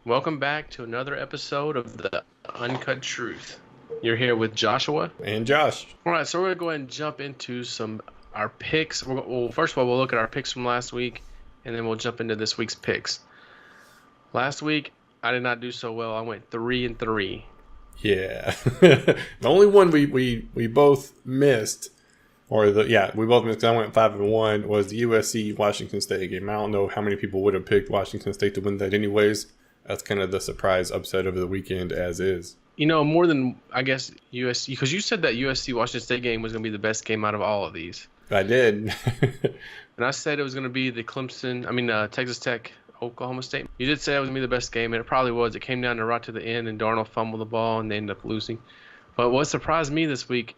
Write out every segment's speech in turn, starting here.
Welcome back to another episode of the Uncut Truth. You're here with Joshua. And Josh. All right, so we're gonna go ahead and jump into some our picks. Well, first of all, we'll look at our picks from last week, and then we'll jump into this week's picks. Last week, I did not do so well. I went 3-3. Yeah. The only one we both missed, we both missed 'cause I went 5-1, was the USC Washington State game. I don't know how many people would have picked Washington State to win that anyways. That's kind of the surprise upset of the weekend as is. You know, more than I guess USC, because you said that USC Washington State game was gonna be the best game out of all of these, I did. and I said it was gonna be the Texas Tech Oklahoma State. You did say it was gonna be the best game, and it probably was. It came down to right to the end, and Darnold fumbled the ball, and they ended up losing. But what surprised me this week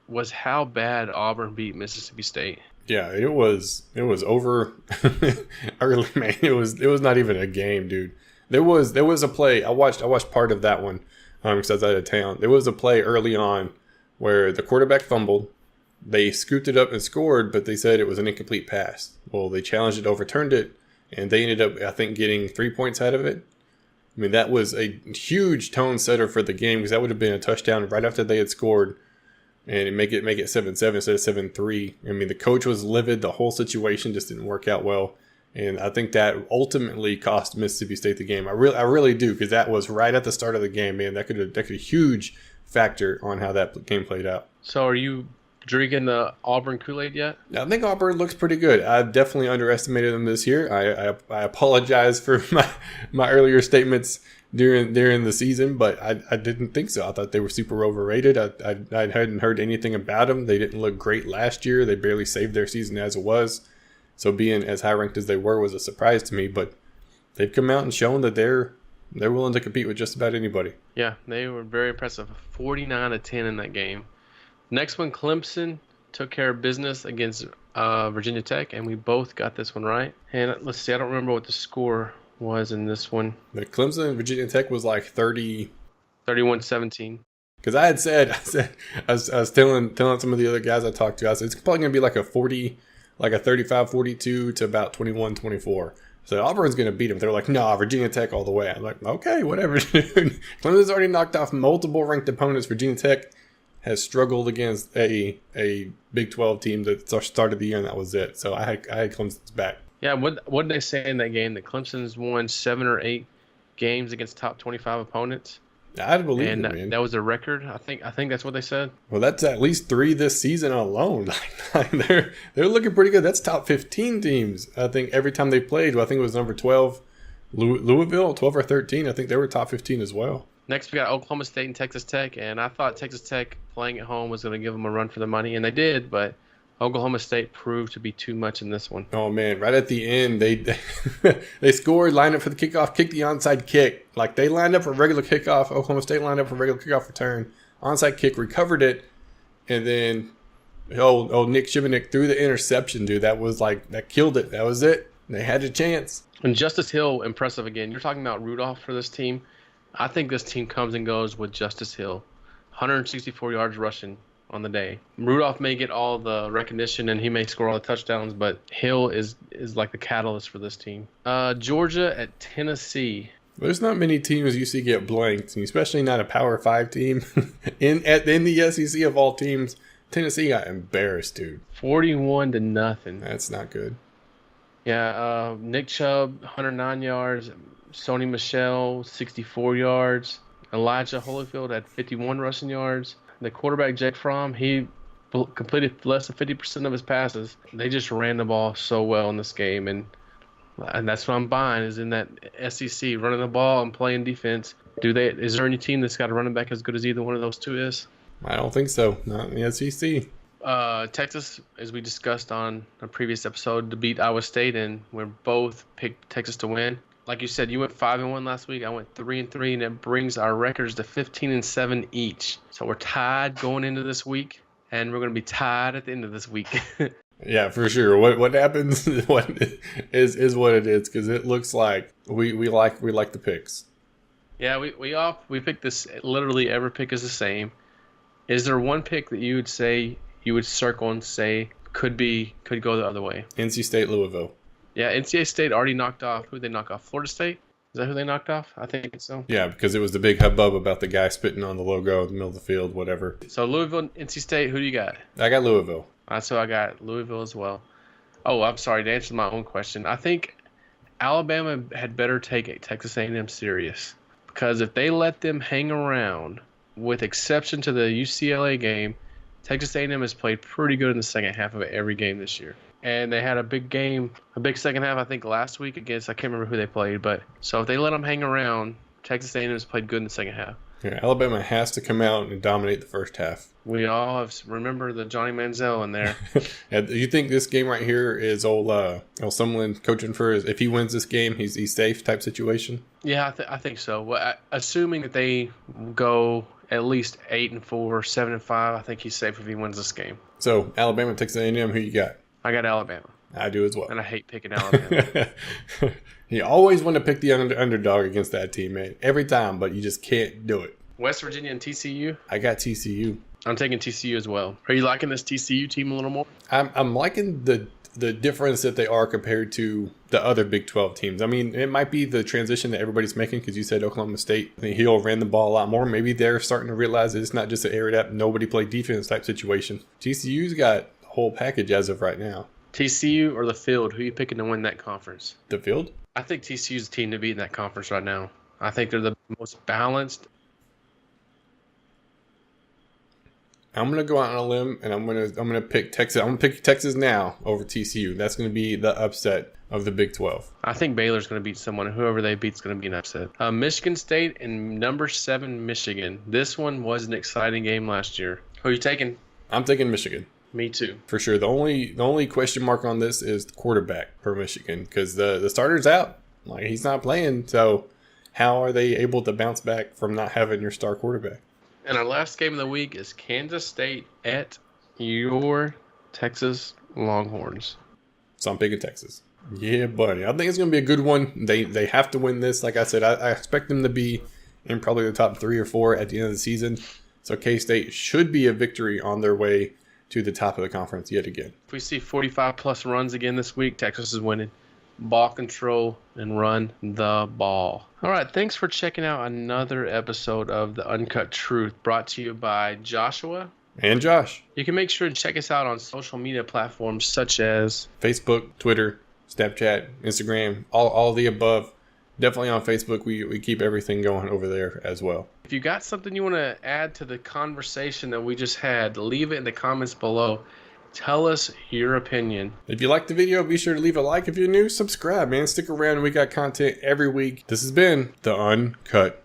was how bad Auburn beat Mississippi State. Yeah, it was over early, man. It was not even a game, dude. There was a play. I watched part of that one because I was out of town. There was a play early on where the quarterback fumbled. They scooped it up and scored, but they said it was an incomplete pass. Well, they challenged it, overturned it, and they ended up, I think, getting 3 points out of it. I mean, that was a huge tone setter for the game because that would have been a touchdown right after they had scored, and make it 7-7 instead of 7-3. I mean, the coach was livid. The whole situation just didn't work out well. And I think that ultimately cost Mississippi State the game. I really do, because that was right at the start of the game, man. That could have a huge factor on how that game played out. So are you drinking the Auburn Kool-Aid yet? I think Auburn looks pretty good. I've definitely underestimated them this year. I apologize for my earlier statements during the season, but I didn't think so. I thought they were super overrated. I hadn't heard anything about them. They didn't look great last year. They barely saved their season as it was. So being as high ranked as they were was a surprise to me, but they've come out and shown that they're willing to compete with just about anybody. Yeah, they were very impressive. 49-10 in that game. Next one, Clemson took care of business against Virginia Tech, and we both got this one right. And let's see, I don't remember what the score was in this one. But Clemson and Virginia Tech was like 30. 31-17. Because I was telling some of the other guys I talked to, I said it's probably going to be like a 35-42 to about 21-24. So Auburn's going to beat them. They're like, no, Virginia Tech all the way. I'm like, okay, whatever, dude. Clemson's already knocked off multiple ranked opponents. Virginia Tech has struggled against a Big 12 team that started the year, and that was it. So I had Clemson's back. Yeah, what did they say in that game? That Clemson's won 7 or 8 games against top 25 opponents? I'd believe and it, man. That was a record. I think that's what they said. Well, that's at least 3 this season alone. they're looking pretty good. That's top 15 teams. I think every time they played, I think it was number 12, Louisville, 12 or 13. I think they were top 15 as well. Next, we got Oklahoma State and Texas Tech, and I thought Texas Tech playing at home was going to give them a run for the money, and they did, but Oklahoma State proved to be too much in this one. Oh, man. Right at the end, they scored, lined up for the kickoff, kicked the onside kick. Like, they lined up for a regular kickoff. Oklahoma State lined up for a regular kickoff return. Onside kick, recovered it, and then Nick Shivenick threw the interception, dude. That killed it. That was it. They had a chance. And Justice Hill, impressive again. You're talking about Rudolph for this team. I think this team comes and goes with Justice Hill. 164 yards rushing on the day. Rudolph may get all the recognition and he may score all the touchdowns, but Hill is like the catalyst for this team. Georgia at Tennessee. There's not many teams you see get blanked, especially not a Power 5 team. in the SEC of all teams, Tennessee got embarrassed, dude. 41-0. That's not good. Yeah, Nick Chubb, 109 yards. Sony Michel, 64 yards. Elijah Holyfield had 51 rushing yards. The quarterback, Jake Fromm, he completed less than 50% of his passes. They just ran the ball so well in this game, and that's what I'm buying is in that SEC, running the ball and playing defense. Is there any team that's got a running back as good as either one of those two is? I don't think so. Not in the SEC. Texas, as we discussed on a previous episode, to beat Iowa State, and we both picked Texas to win. Like you said, you went 5-1 last week. I went 3-3, and it brings our records to 15-7 each. So we're tied going into this week, and we're going to be tied at the end of this week. Yeah, for sure. What happens? What is what it is, because it looks like we like the picks. Yeah, we picked this. Literally, every pick is the same. Is there one pick that you would say you would circle and say could go the other way? NC State, Louisville. Yeah, NCAA State already knocked off. Who did they knock off? Florida State? Is that who they knocked off? I think so. Yeah, because it was the big hubbub about the guy spitting on the logo in the middle of the field, whatever. So Louisville, NC State, who do you got? I got Louisville. So I got Louisville as well. Oh, I'm sorry to answer my own question. I think Alabama had better take Texas A&M serious, because if they let them hang around, with exception to the UCLA game, Texas A&M has played pretty good in the second half of every game this year. And they had a big game, a big second half, I think, last week against, I can't remember who they played. But so if they let them hang around, Texas A&M has played good in the second half. Yeah, Alabama has to come out and dominate the first half. We all have remember the Johnny Manziel in there. Do you think this game right here is old Sumlin coaching for if he wins this game, he's safe type situation? Yeah, I think so. Well, assuming that they go at least 8-4, 7-5, I think he's safe if he wins this game. So Alabama, Texas A&M, who you got? I got Alabama. I do as well. And I hate picking Alabama. You always want to pick the underdog against that team, man. Every time, but you just can't do it. West Virginia and TCU? I got TCU. I'm taking TCU as well. Are you liking this TCU team a little more? I'm liking the difference that they are compared to the other Big 12 teams. I mean, it might be the transition that everybody's making because you said Oklahoma State. I think Hill ran the ball a lot more. Maybe they're starting to realize that it's not just an air it up, nobody play defense type situation. TCU's got the whole package as of right now. TCU or the field? Who are you picking to win that conference? The field? I think TCU's the team to beat in that conference right now. I think they're the most balanced. I'm gonna go out on a limb and I'm gonna pick Texas. I'm gonna pick Texas now over TCU. That's gonna be the upset of the Big 12. I think Baylor's gonna beat someone. Whoever they beat's gonna be an upset. Michigan State and number 7 Michigan. This one was an exciting game last year. Who are you taking? I'm taking Michigan. Me too. For sure. The only question mark on this is the quarterback for Michigan because the starter's out. Like he's not playing. So how are they able to bounce back from not having your star quarterback? And our last game of the week is Kansas State at your Texas Longhorns. So I'm picking Texas. Yeah, buddy. I think it's going to be a good one. They have to win this. Like I said, I expect them to be in probably the top 3 or 4 at the end of the season. So K-State should be a victory on their way to the top of the conference yet again. If we see 45-plus runs again this week, Texas is winning. Ball control and run the ball. All right, thanks for checking out another episode of The Uncut Truth, brought to you by Joshua and Josh. You can make sure to check us out on social media platforms such as Facebook, Twitter, Snapchat, Instagram, all the above. Definitely on Facebook. We keep everything going over there as well. If you got something you want to add to the conversation that we just had, leave it in the comments below. Tell us your opinion. If you liked the video, be sure to leave a like. If you're new, subscribe, man. Stick around. We got content every week. This has been The Uncut